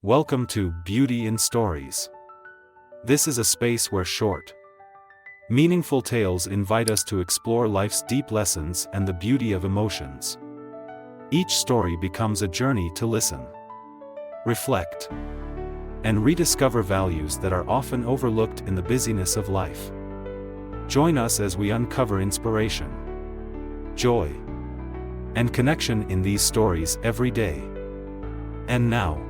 Welcome to Beauty in Stories. This is a space where short, meaningful tales invite us to explore life's deep lessons and the beauty of emotions. Each story becomes a journey to listen, reflect, and rediscover values that are often overlooked in the busyness of life. Join us as we uncover inspiration, joy, and connection in these stories every day. And now,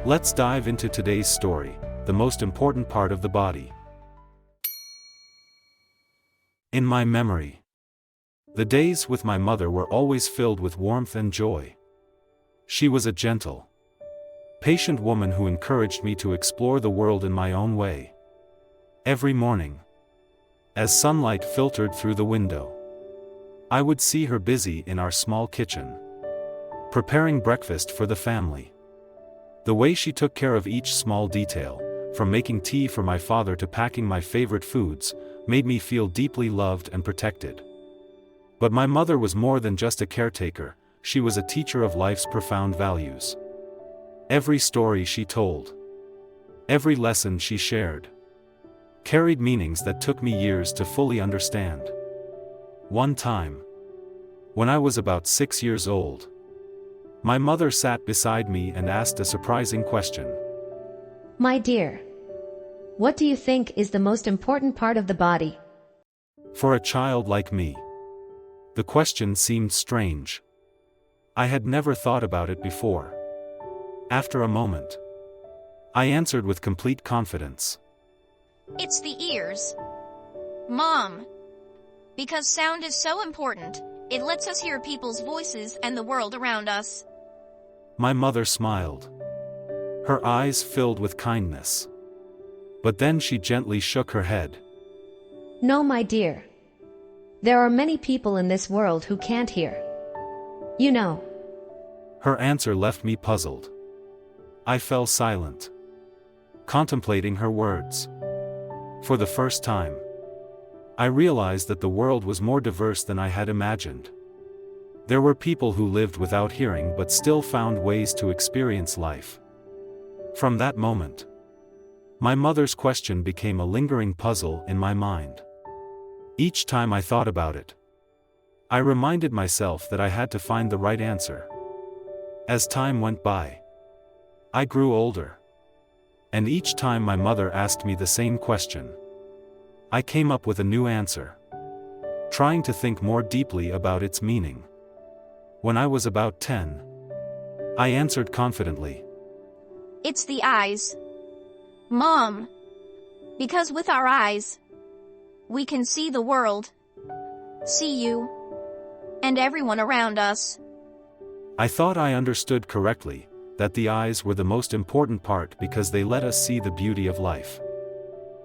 let's dive into today's story, the most important part of the body. In my memory, the days with my mother were always filled with warmth and joy. She was a gentle, patient woman who encouraged me to explore the world in my own way. Every morning, as sunlight filtered through the window, I would see her busy in our small kitchen, preparing breakfast for the family. The way she took care of each small detail, from making tea for my father to packing my favorite foods, made me feel deeply loved and protected. But my mother was more than just a caretaker, she was a teacher of life's profound values. Every story she told, every lesson she shared, carried meanings that took me years to fully understand. One time, when I was about 6 years old, my mother sat beside me and asked a surprising question. My dear, what do you think is the most important part of the body? For a child like me, the question seemed strange. I had never thought about it before. After a moment, I answered with complete confidence. It's the ears, Mom. Because sound is so important, it lets us hear people's voices and the world around us. My mother smiled, her eyes filled with kindness. But then she gently shook her head. No, my dear. There are many people in this world who can't hear. You know. Her answer left me puzzled. I fell silent, contemplating her words. For the first time, I realized that the world was more diverse than I had imagined. There were people who lived without hearing but still found ways to experience life. From that moment, my mother's question became a lingering puzzle in my mind. Each time I thought about it, I reminded myself that I had to find the right answer. As time went by, I grew older. And each time my mother asked me the same question, I came up with a new answer, trying to think more deeply about its meaning. When I was about 10, I answered confidently. It's the eyes, Mom. Because with our eyes, we can see the world, see you, and everyone around us. I thought I understood correctly, that the eyes were the most important part because they let us see the beauty of life.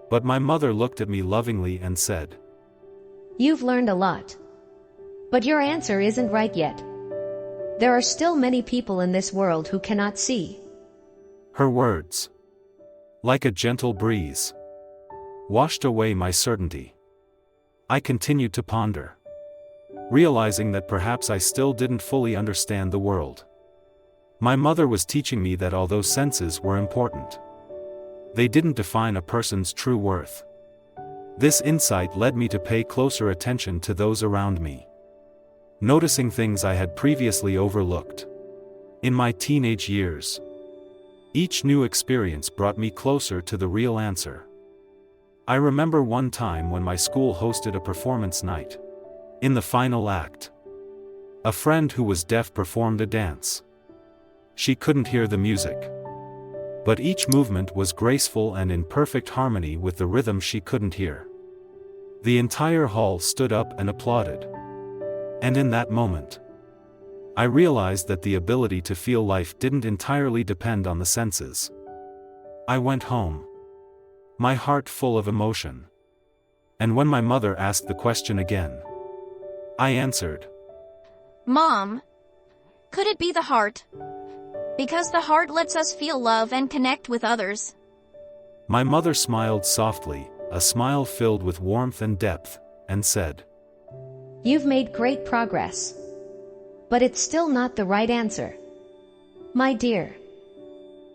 But my mother looked at me lovingly and said, You've learned a lot. But your answer isn't right yet. There are still many people in this world who cannot see. Her words, like a gentle breeze, washed away my certainty. I continued to ponder, realizing that perhaps I still didn't fully understand the world. My mother was teaching me that although senses were important, they didn't define a person's true worth. This insight led me to pay closer attention to those around me, noticing things I had previously overlooked. In my teenage years, each new experience brought me closer to the real answer. I remember one time when my school hosted a performance night. In the final act, a friend who was deaf performed a dance. She couldn't hear the music, but each movement was graceful and in perfect harmony with the rhythm she couldn't hear. The entire hall stood up and applauded. And in that moment, I realized that the ability to feel life didn't entirely depend on the senses. I went home, my heart full of emotion. And when my mother asked the question again, I answered, Mom, could it be the heart? Because the heart lets us feel love and connect with others. My mother smiled softly, a smile filled with warmth and depth, and said, You've made great progress. But it's still not the right answer. My dear.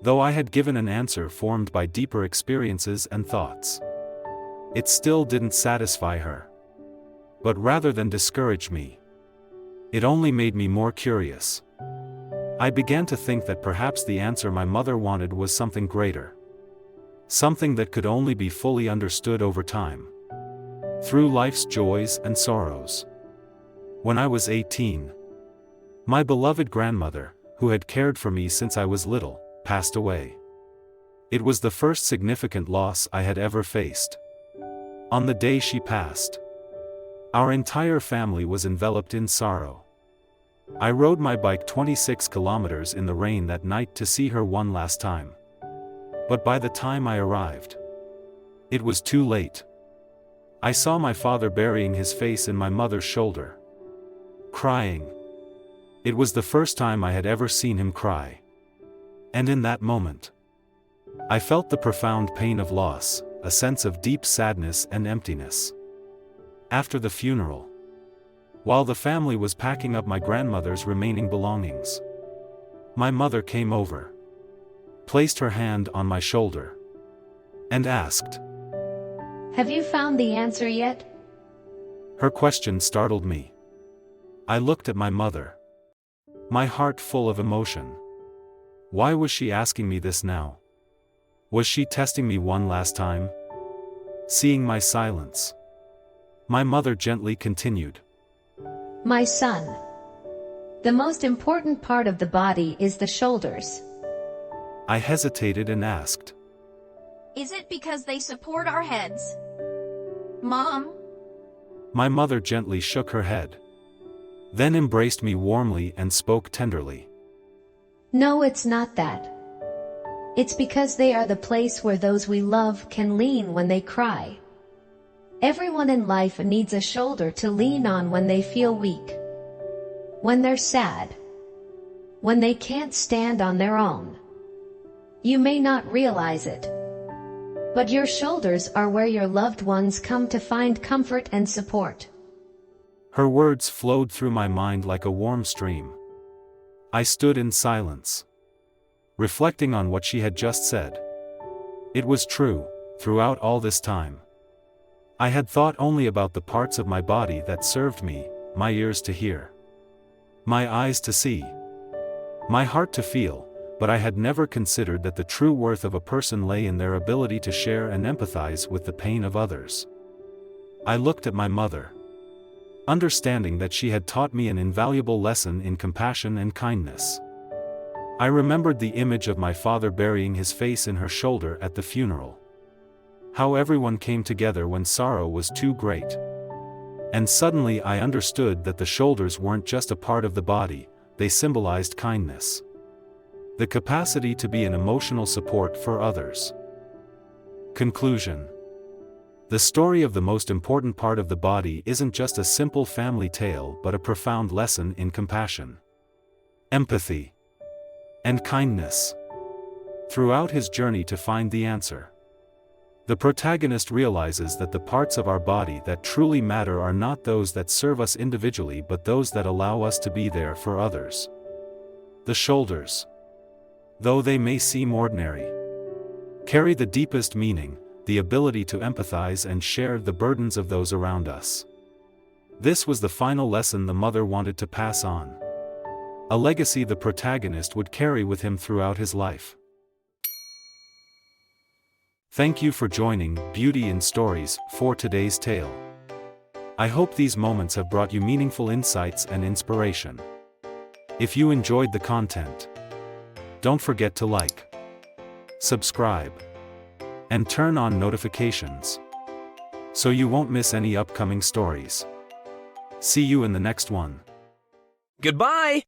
Though I had given an answer formed by deeper experiences and thoughts, it still didn't satisfy her. But rather than discourage me, it only made me more curious. I began to think that perhaps the answer my mother wanted was something greater. Something that could only be fully understood over time, through life's joys and sorrows. When I was 18, my beloved grandmother, who had cared for me since I was little, passed away. It was the first significant loss I had ever faced. On the day she passed, our entire family was enveloped in sorrow. I rode my bike 26 kilometers in the rain that night to see her one last time. But by the time I arrived, it was too late. I saw my father burying his face in my mother's shoulder, crying. It was the first time I had ever seen him cry. And in that moment, I felt the profound pain of loss, a sense of deep sadness and emptiness. After the funeral, while the family was packing up my grandmother's remaining belongings, my mother came over, placed her hand on my shoulder, and asked, "Have you found the answer yet?" Her question startled me. I looked at my mother, my heart full of emotion. Why was she asking me this now? Was she testing me one last time? Seeing my silence, my mother gently continued, "My son, the most important part of the body is the shoulders." I hesitated and asked, Is it because they support our heads? Mom? My mother gently shook her head, then embraced me warmly and spoke tenderly. "No, it's not that. It's because they are the place where those we love can lean when they cry. Everyone in life needs a shoulder to lean on when they feel weak, when they're sad, when they can't stand on their own. You may not realize it, but your shoulders are where your loved ones come to find comfort and support." Her words flowed through my mind like a warm stream. I stood in silence, reflecting on what she had just said. It was true, throughout all this time, I had thought only about the parts of my body that served me, my ears to hear, my eyes to see, my heart to feel, but I had never considered that the true worth of a person lay in their ability to share and empathize with the pain of others. I looked at my mother, understanding that she had taught me an invaluable lesson in compassion and kindness. I remembered the image of my father burying his face in her shoulder at the funeral. How everyone came together when sorrow was too great. And suddenly I understood that the shoulders weren't just a part of the body, they symbolized kindness. The capacity to be an emotional support for others. Conclusion. The story of the most important part of the body isn't just a simple family tale but a profound lesson in compassion, empathy, and kindness. Throughout his journey to find the answer, the protagonist realizes that the parts of our body that truly matter are not those that serve us individually but those that allow us to be there for others. The shoulders, though they may seem ordinary, carry the deepest meaning, the ability to empathize and share the burdens of those around us. This was the final lesson the mother wanted to pass on, a legacy the protagonist would carry with him throughout his life. Thank you for joining Beauty in Stories for today's tale. I hope these moments have brought you meaningful insights and inspiration. If you enjoyed the content, don't forget to like, subscribe, and turn on notifications so you won't miss any upcoming stories. See you in the next one. Goodbye!